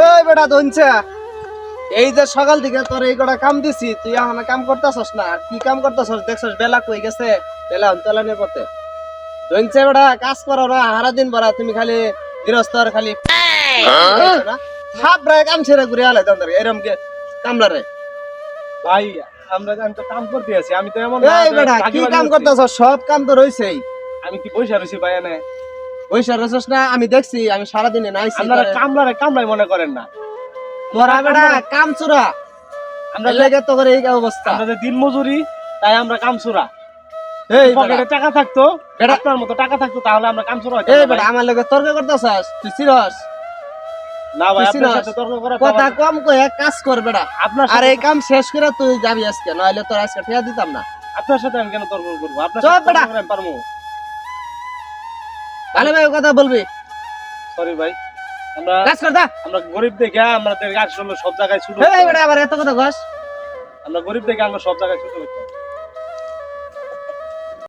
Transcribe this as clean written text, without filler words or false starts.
এই বেটা ধনছা, এই যে সকাল থেকে তোর এই কটা কাম দিছি, তুই এখন কাম করতেছস না। আর কি কাম করতেছস দেখছস? বেলা কই গেছে, বেলা অন্তলানের পথে। ধনছা বেটা কাজ করো না সারা দিন ভরা, তুমি খালি গৃহস্থর খালি সাপ রায় কাম ছেড়ে ঘুরে আলে তোদের এরম কামলা রে। ভাই আমি তো কাম করতে আছি, আমি তো এমন এই বেটা কি কাম করতেছস? সব কাম তো রইছেই। আমি কি পয়সা রয়েছি ভাই এনে? পয়সা রইছস না? আমি দেখছি, আমি সারাদিনে নাইছি। আপনারা কামলাই মনে করেন না। তোরা বেটা কাম চোরা, আমরা লেগে তো করে এই অবস্থা। আমরা যে দিন মজুরি, তাই আমরা কামচুরা। এই পকেটে টাকা থাকতো, বেটা আপনার মতো টাকা থাকতো, তাহলে আমরা কামচুরা হইতাম এই না ভাই। বেটা আমার লগে তর্ক করতেছস? তুই সিরিয়াস? না ভাই, তুই আপনার চিনস? সাথে তর্ক করা কথা কম কয়ে কাজ কর বেটা। আপনার আর সাথে এই কাম শেষ করে তুই যাবি আজকে, নইলে তোর আজকে ঠিয়া দিতাম না। আপনার সাথে আমি কেন তর্ক করবো? আপনার চুপ সাথে বেটা। তর্ক করে আমি পারবো? ভালো ভাই কথা বলবি, সরি ভাই, আমরা কাজ কর দা। আমরা গরিব দেখে আমাদের আসলে সব জায়গায় ছোট এই বেটা আবার এত কথা কস? আমরা গরিব দেখে আমরা সব জায়গায় ছোট হইতাম।